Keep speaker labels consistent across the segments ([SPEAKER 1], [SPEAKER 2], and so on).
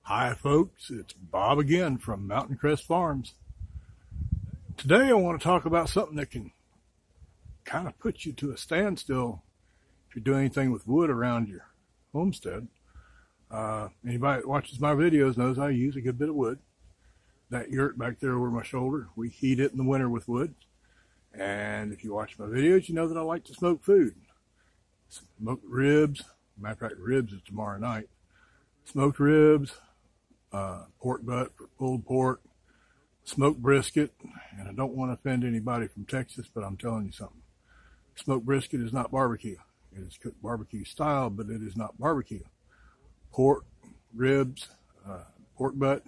[SPEAKER 1] Hi folks, it's Bob again from Mountain Crest Farms. Today I want to talk about something that can kind of put you to a standstill if you're doing anything with wood around your homestead. Anybody that watches my videos knows I use a good bit of wood. That yurt back there over my shoulder, we heat it in the winter with wood. And if you watch my videos, you know that I like to smoke food. Smoked ribs, matter of fact, ribs is tomorrow night. Smoked ribs, pork butt for pulled pork, smoked brisket, and I don't want to offend anybody from Texas, but I'm telling you something. Smoked brisket is not barbecue. It is cooked barbecue style, but it is not barbecue. Pork, ribs, pork butt,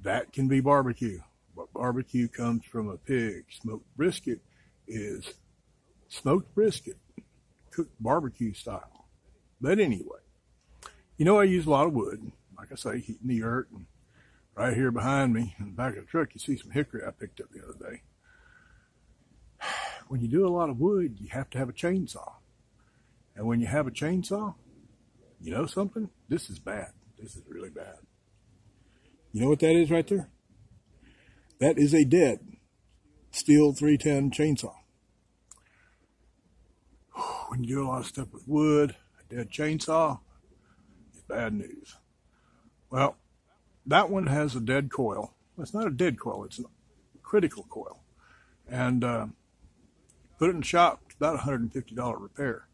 [SPEAKER 1] that can be barbecue. But barbecue comes from a pig. Smoked brisket is smoked brisket, cooked barbecue style. But anyway, you know I use a lot of wood. Like I say, heating the yurt, and right here behind me in the back of the truck, you see some hickory I picked up the other day. When you do a lot of wood, you have to have a chainsaw. And when you have a chainsaw, you know something? This is bad. This is really bad. You know what that is right there? That is a dead Stihl 310 chainsaw. When you do a lot of stuff with wood, a dead chainsaw, it's bad news. Well, that one has a dead coil. It's not a dead coil, it's a critical coil. And put it in the shop, it's about $150 repair.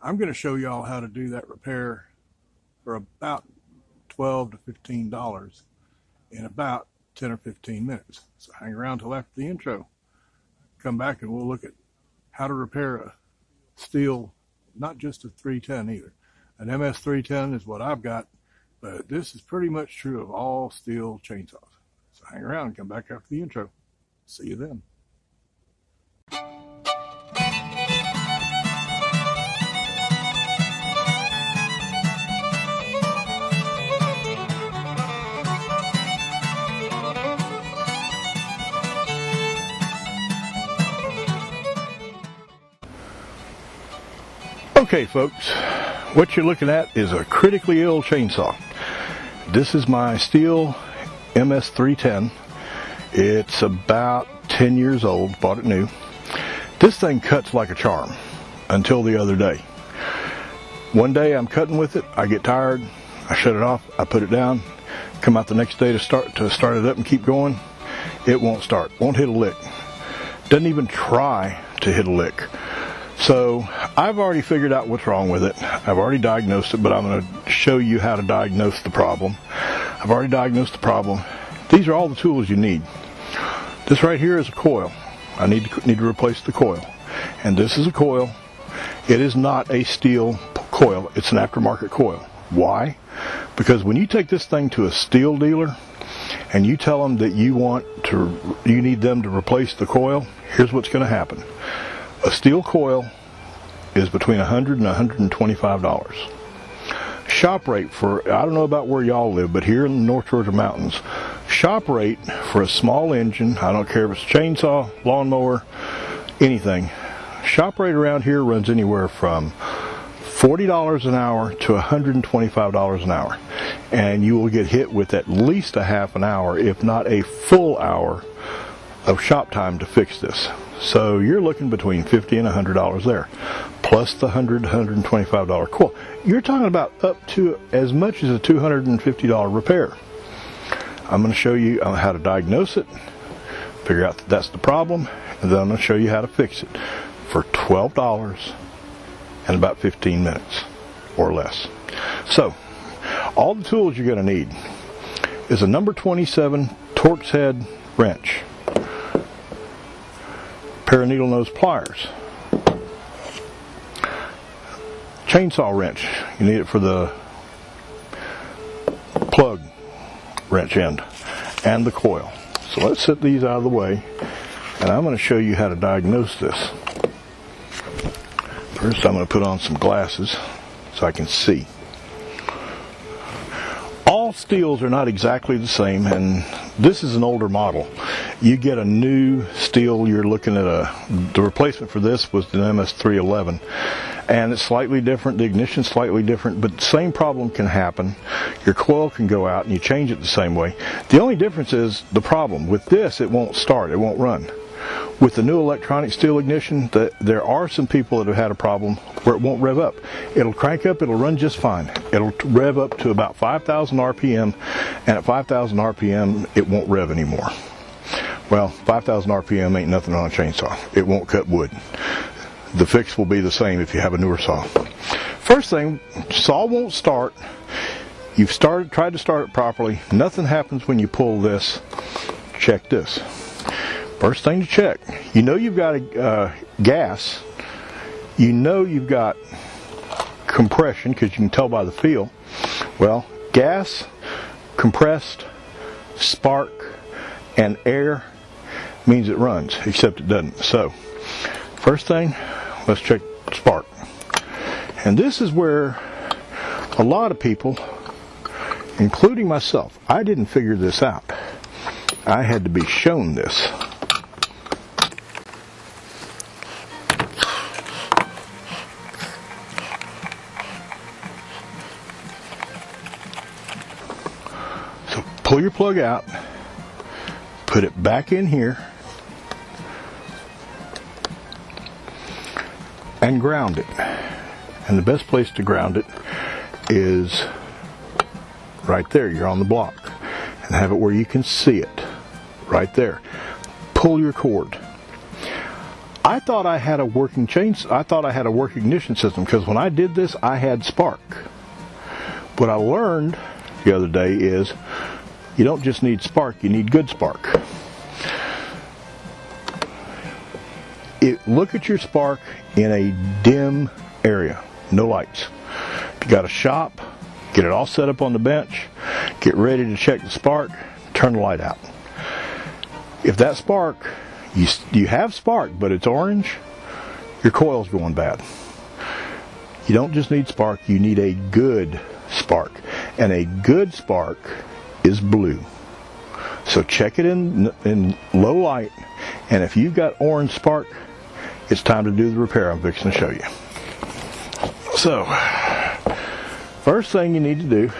[SPEAKER 1] I'm going to show y'all how to do that repair for about $12 to $15 in about 10 or 15 minutes. So hang around till after the intro. Come back and we'll look at how to repair a Stihl, not just a 310 either. An MS 310 is what I've got. But this is pretty much true of all Stihl chainsaws. So hang around and come back after the intro. See you then. Okay folks, what you're looking at is a critically ill chainsaw. This is my Stihl MS 310. It's about 10 years old, bought it new. This thing cuts like a charm until the other day. One day I'm cutting with it, I get tired, I shut it off, I put it down, come out the next day to start it up and keep going. It won't start, won't hit a lick. Doesn't even try to hit a lick. So I've already figured out what's wrong with it. I've already diagnosed it, but I'm going to show you how to diagnose the problem. I've already diagnosed the problem. These are all the tools you need. This right here is a coil. I need to replace the coil. And this is a coil. It is not a Stihl coil. It's an aftermarket coil. Why? Because when you take this thing to a Stihl dealer and you tell them that you need them to replace the coil, here's what's going to happen. A Stihl coil is between $100 and $125. Shop rate for, I don't know about where y'all live, but here in the North Georgia mountains, shop rate for a small engine, I don't care if it's a chainsaw, lawnmower, anything, shop rate around here runs anywhere from $40 an hour to $125 an hour. And you will get hit with at least a half an hour, if not a full hour of shop time to fix this. So you're looking between $50 and $100 there, plus the $100 to $125 coil. You're talking about up to as much as a $250 repair. I'm going to show you how to diagnose it, figure out that that's the problem, and then I'm going to show you how to fix it for $12 and about 15 minutes or less. So all the tools you're going to need is a number 27 Torx head wrench, pair of needle nose pliers, chainsaw wrench, you need it for the plug wrench end, and the coil. So let's set these out of the way and I'm going to show you how to diagnose this. First I'm going to put on some glasses so I can see. All Stihls are not exactly the same, and this is an older model. You get a new Stihl, you're looking at the replacement for this was the MS 311, and it's slightly different, the ignition's slightly different, but the same problem can happen. Your coil can go out and you change it the same way. The only difference is the problem. With this, it won't start, it won't run. With the new electronic Stihl ignition, there are some people that have had a problem where it won't rev up. It'll crank up, it'll run just fine. It'll rev up to about 5,000 RPM, and at 5,000 RPM, it won't rev anymore. Well, 5,000 RPM ain't nothing on a chainsaw. It won't cut wood. The fix will be the same if you have a newer saw. First thing, saw won't start. You've tried to start it properly. Nothing happens when you pull this. Check this. First thing to check, you know you've got a gas, you know you've got compression because you can tell by the feel. Well, gas, compressed, spark, and air means it runs, except it doesn't. So, first thing, let's check spark. And this is where a lot of people, including myself, I didn't figure this out. I had to be shown this. Pull your plug out, put it back in here, and ground it. And the best place to ground it is right there. You're on the block. And have it where you can see it. Right there. Pull your cord. I thought I had a working I thought I had a working ignition system, because when I did this, I had spark. What I learned the other day is you don't just need spark, you need good spark. Look at your spark in a dim area, no lights. If you got a shop, get it all set up on the bench, get ready to check the spark, turn the light out. If that spark, you have spark, but it's orange, your coil's going bad. You don't just need spark, you need a good spark. And a good spark is blue. So check it in low light, and if you've got orange spark, it's time to do the repair I'm fixing to show you. So, first thing you need to do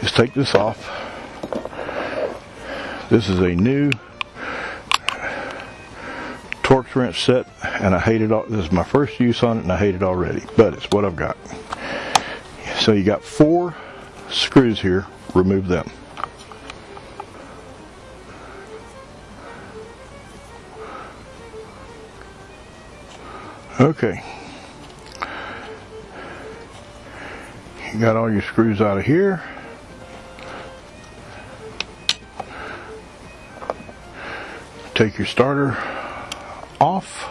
[SPEAKER 1] is take this off. This is a new Torx wrench set, and I hate it all. This is my first use on it, and I hate it already, but it's what I've got. So you got 4 screws here. Remove them. Okay. You got all your screws out of here. Take your starter off.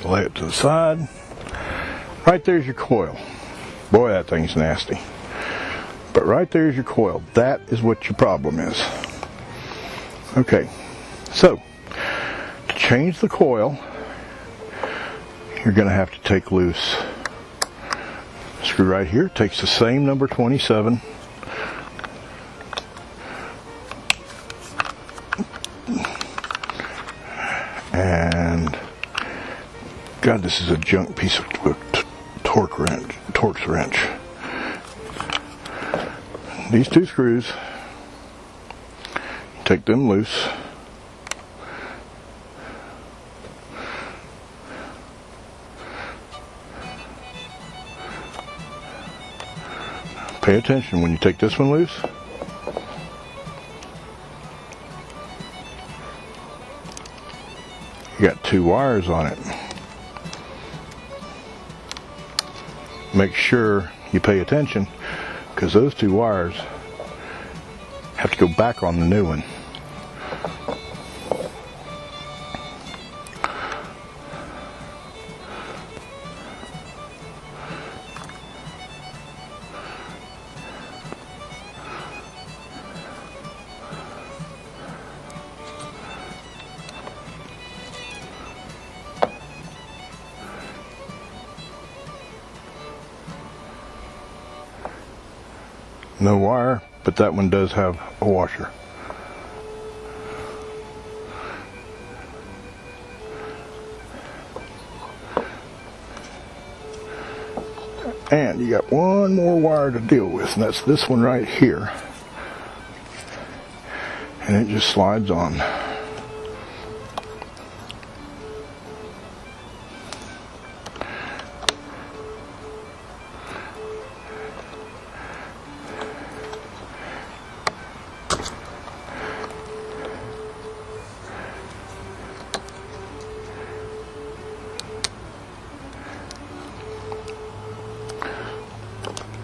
[SPEAKER 1] Lay it to the side. Right there's your coil. Boy, that thing's nasty. But right there's your coil. That is what your problem is. Okay, so to change the coil, you're going to have to take loose. Screw right here. Takes the same number 27. And God, this is a junk piece of Torx wrench. These 2 screws, take them loose. Pay attention when you take this one loose. You got 2 wires on it. Make sure you pay attention, because those 2 wires have to go back on the new one. No wire, but that one does have a washer. And you got one more wire to deal with, and that's this one right here. And it just slides on.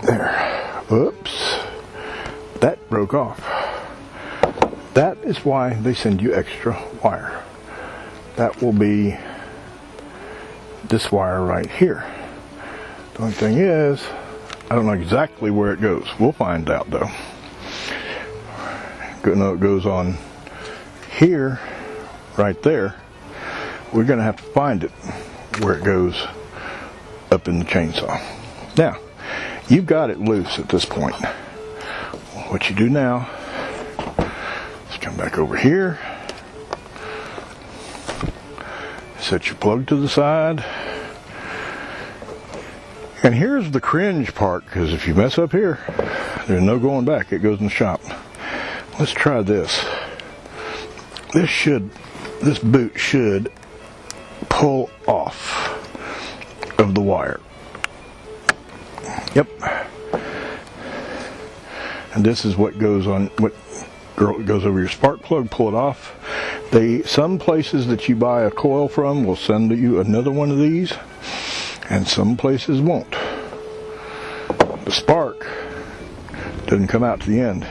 [SPEAKER 1] There. Oops. That broke off. That is why they send you extra wire. That will be this wire right here. The only thing is, I don't know exactly where it goes. We'll find out though. No, it goes on here, right there. We're going to have to find it where it goes up in the chainsaw. Now, you've got it loose at this point. What you do now, let's come back over here. Set your plug to the side. And here's the cringe part, because if you mess up here, there's no going back. It goes in the shop. Let's try this. This boot should pull off of the wire. Yep. And this is what goes on, what goes over your spark plug. Pull it off. Some places that you buy a coil from will send you another one of these, and some places won't. The spark doesn't come out to the end.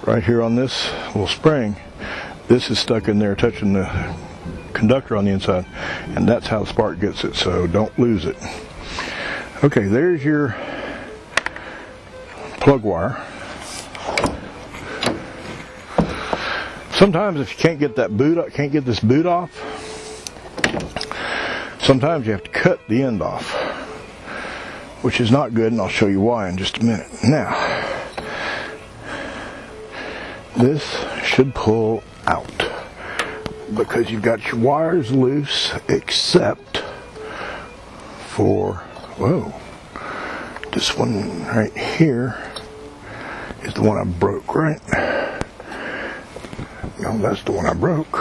[SPEAKER 1] Right here on this little spring, this is stuck in there touching the conductor on the inside, and that's how the spark gets it, so don't lose it. Okay, there's your plug wire. Sometimes if you can't get that boot, can't get this boot off, sometimes you have to cut the end off, which is not good, and I'll show you why in just a minute. Now, this should pull out because you've got your wires loose, except for, whoa, this one right here is the one I broke, right? No, that's the one I broke.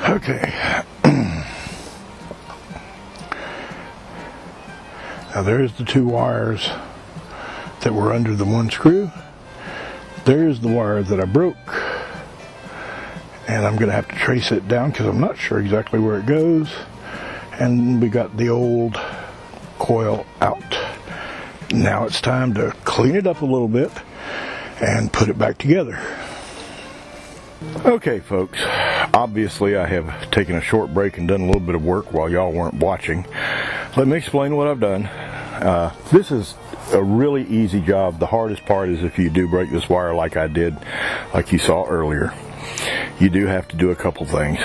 [SPEAKER 1] Okay. Now there's the two wires that were under the one screw. There's the wire that I broke. And I'm going to have to trace it down because I'm not sure exactly where it goes. And we got the old coil out. Now it's time to clean it up a little bit and put it back together. Okay, folks, obviously I have taken a short break and done a little bit of work while y'all weren't watching. Let me explain what I've done. This is a really easy job. The hardest part is if you do break this wire like I did, like you saw earlier. You do have to do a couple things.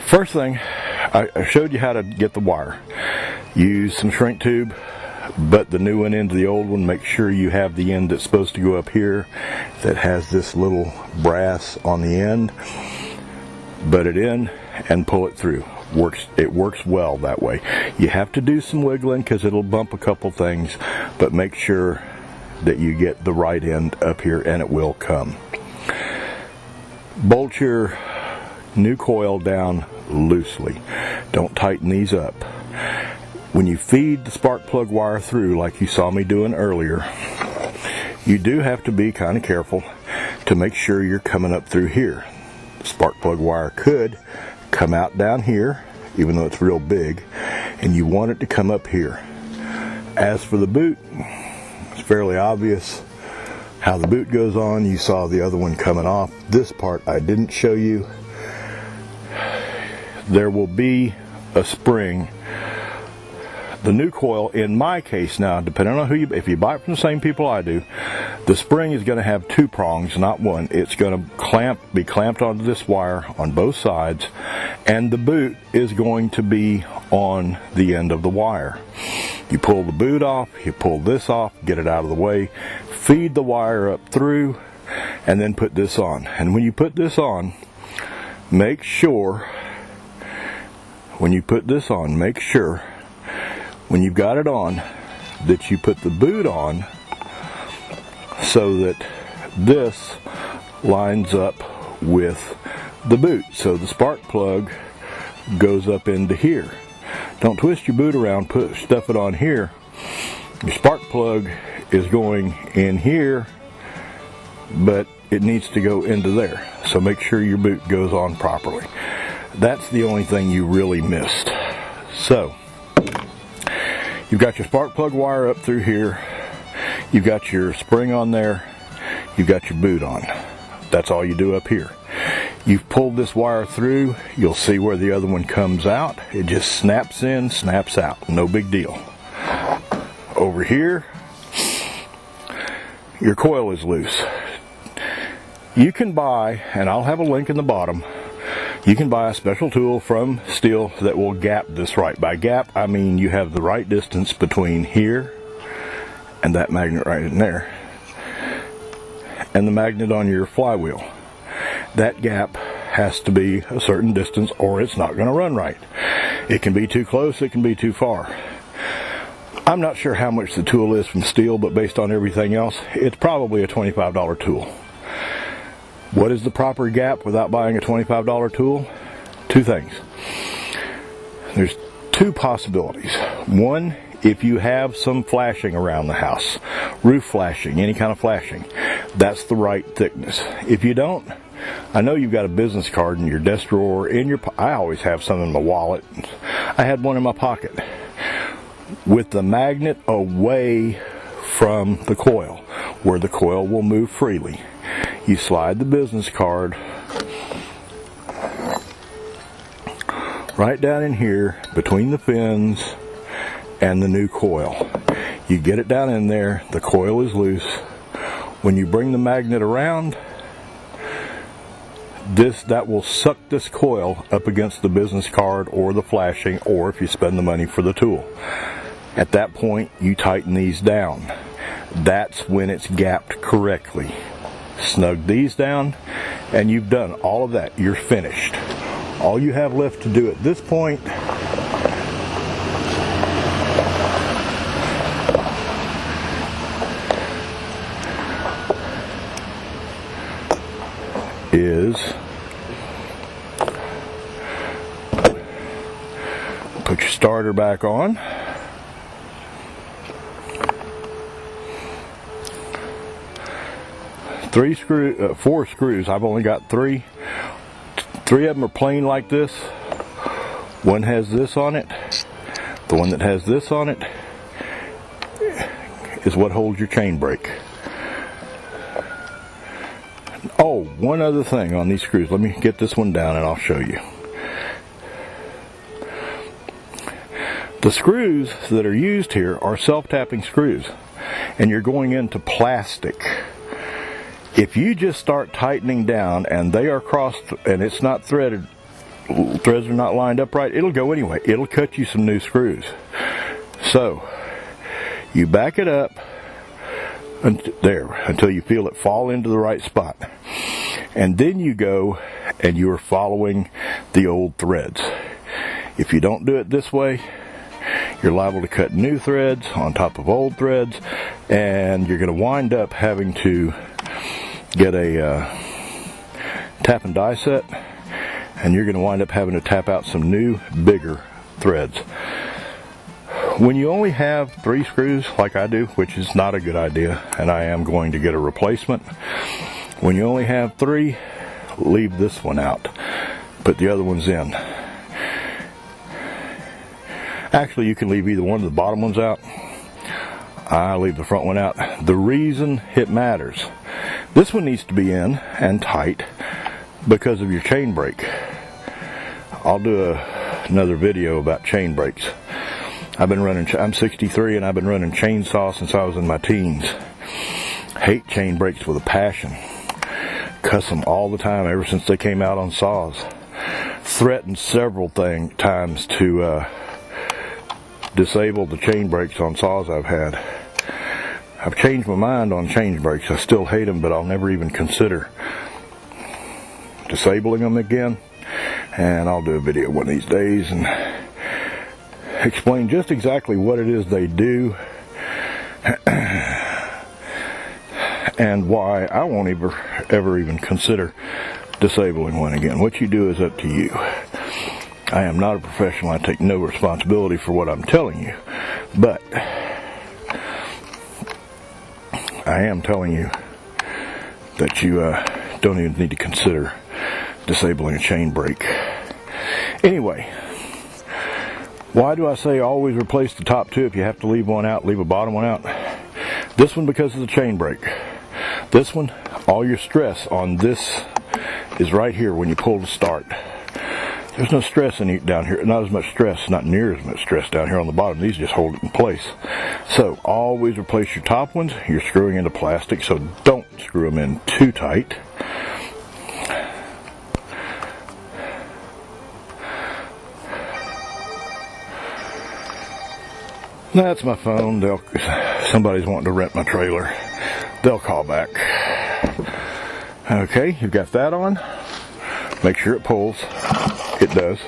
[SPEAKER 1] First thing, I showed you how to get the wire. Use some shrink tube, but the new one into the old one. Make sure you have the end that's supposed to go up here that has this little brass on the end. Butt it in and pull it through. It works well that way. You have to do some wiggling because it'll bump a couple things, but make sure that you get the right end up here and it will come. Bolt your new coil down loosely. Don't tighten these up. When you feed the spark plug wire through, like you saw me doing earlier, you do have to be kind of careful to make sure you're coming up through here. The spark plug wire could come out down here, even though it's real big, and you want it to come up here. As for the boot, it's fairly obvious how the boot goes on. You saw the other one coming off. This part I didn't show you. there will be a spring. The new coil, in my case now, depending on who you, if you buy it from the same people I do, the spring is going to have 2 prongs, not 1. It's going to be clamped onto this wire on both sides, and the boot is going to be on the end of the wire. You pull the boot off, you pull this off, get it out of the way, feed the wire up through, and then put this on. And when you put this on, make sure, when you put this on, make sure when you've got it on that you put the boot on so that this lines up with the boot. So the spark plug goes up into here. Don't twist your boot around, stuff it on here. Your spark plug is going in here, but it needs to go into there. So make sure your boot goes on properly. That's the only thing you really missed. So you've got your spark plug wire up through here, you've got your spring on there, you've got your boot on. That's all you do up here. You've pulled this wire through, you'll see where the other one comes out. It just snaps in, snaps out, no big deal. Over here, your coil is loose. You can buy, and I'll have a link in the bottom, you can buy a special tool from Stihl that will gap this right. By gap, I mean you have the right distance between here and that magnet right in there, and the magnet on your flywheel. That gap has to be a certain distance or it's not going to run right. It can be too close, it can be too far. I'm not sure how much the tool is from Stihl, but based on everything else, it's probably a $25 tool. What is the proper gap without buying a $25 tool? 2 things. There's 2 possibilities. One, if you have some flashing around the house, roof flashing, any kind of flashing, that's the right thickness. If you don't, I know you've got a business card in your desk drawer, I always have some in my wallet. I had one in my pocket. With the magnet away from the coil, where the coil will move freely, you slide the business card right down in here between the fins and the new coil. You get it down in there, the coil is loose. When you bring the magnet around, that will suck this coil up against the business card or the flashing, or if you spend the money for the tool. At that point, you tighten these down. That's when it's gapped correctly. Snug these down, and you've done all of that. You're finished. All you have left to do at this point is put your starter back on. Four screws. I've only got 3. 3 of them are plain like this. One has this on it. The one that has this on it is what holds your chain brake. Oh, one other thing on these screws. Let me get this one down and I'll show you. The screws that are used here are self-tapping screws, and you're going into plastic. If you just start tightening down and they are crossed and it's not threaded, threads are not lined up right, it'll go anyway. It'll cut you some new screws. So you back it up until you feel it fall into the right spot, and then you go and you are following the old threads. If you don't do it this way, you're liable to cut new threads on top of old threads, and you're going to wind up having to get a tap and die set, and you're going to wind up having to tap out some new, bigger threads. When you only have 3 screws like I do, which is not a good idea, and I am going to get a replacement, when you only have 3, leave this one out. Put the other ones in. Actually, you can leave either one of the bottom ones out. I leave the front one out. The reason it matters, this one needs to be in and tight because of your chain brake. I'll do another video about chain brakes. I'm 63 and I've been running chainsaw since I was in my teens. Hate chain brakes with a passion. Cuss them all the time ever since they came out on saws. Threatened several times to disable the chain brakes on saws I've had. I've changed my mind on chain brakes. I still hate them, but I'll never even consider disabling them again. And I'll do a video one of these days and explain just exactly what it is they do and why I won't ever even consider disabling one again. What you do is up to you. I am not a professional. I take no responsibility for what I'm telling you, but I am telling you that you don't even need to consider disabling a chain brake. Anyway, why do I say always replace the top two? If you have to leave one out, leave a bottom one out. This one because of the chain brake. This one, all your stress on this is right here when you pull to start. There's no stress down here, not as much stress, not near as much stress down here on the bottom. These just hold it in place. So always replace your top ones. You're screwing into plastic, so don't screw them in too tight. That's my phone. Somebody's wanting to rent my trailer. They'll call back. Okay, you've got that on. Make sure it pulls. It does.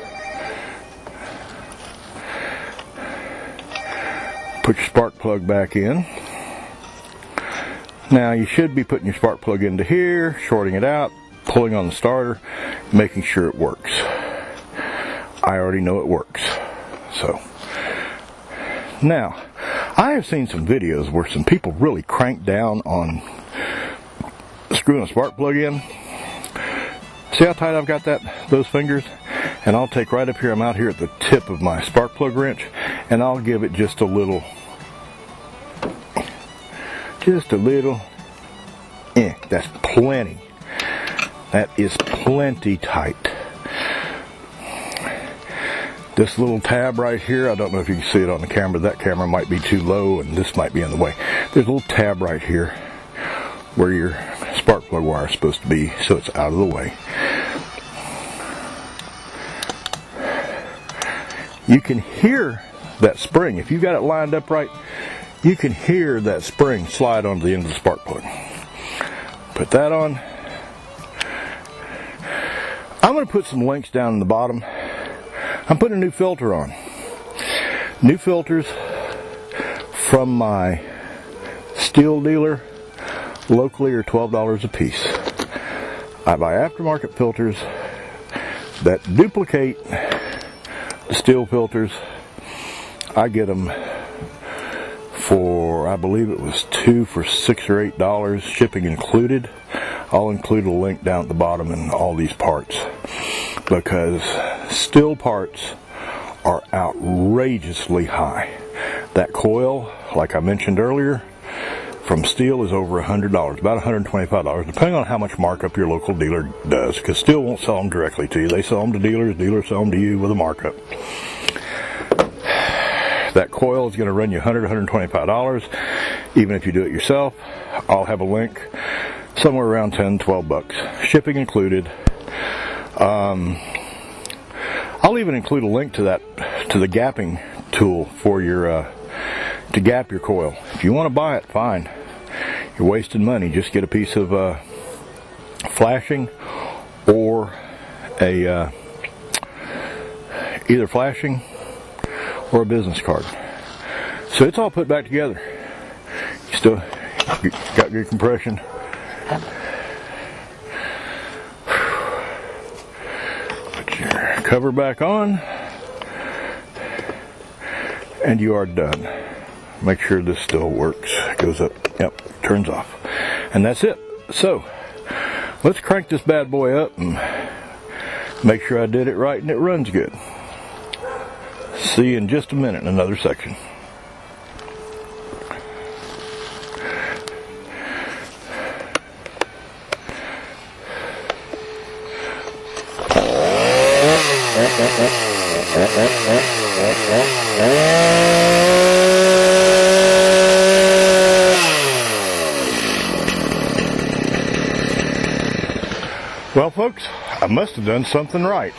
[SPEAKER 1] Put your spark plug back in. Now you should be putting your spark plug into here, shorting it out, pulling on the starter, making sure it works. I already know it works. So, now, I have seen some videos where some people really crank down on screwing a spark plug in. See how tight I've got those fingers? And I'll take right up here, I'm out here at the tip of my spark plug wrench, and I'll give it just a little, that's plenty. That is plenty tight. This little tab right here, I don't know if you can see it on the camera, that camera might be too low and this might be in the way. There's a little tab right here where your spark plug wire is supposed to be, so it's out of the way. You can hear that spring. If you got it lined up right, you can hear that spring slide onto the end of the spark plug. Put that on. I'm going to put some links down in the bottom. I'm putting a new filter on. New filters from my Stihl dealer locally are $12 a piece. I buy aftermarket filters that duplicate the Stihl filters. I get them for, I believe it was 2 for $6 or $8, shipping included. I'll include a link down at the bottom in all these parts, because Stihl parts are outrageously high. That coil, like I mentioned earlier, from Stihl is over $100, about $125, depending on how much markup your local dealer does, because Stihl won't sell them directly to you. They sell them to dealers, dealers sell them to you with a markup. That coil is going to run you $100, $125, even if you do it yourself. I'll have a link, somewhere around 10, 12 bucks, shipping included. I'll even include a link to the gapping tool for your, to gap your coil. If you want to buy it, fine. You're wasting money. Just get a piece of flashing or either flashing or a business card. So it's all put back together. You still got good compression. Put your cover back on, and you are done. Make sure this still works. Goes up, yep, turns off. And that's it. So, let's crank this bad boy up and make sure I did it right and it runs good. See you in just a minute in another section. Well, folks, I must have done something right.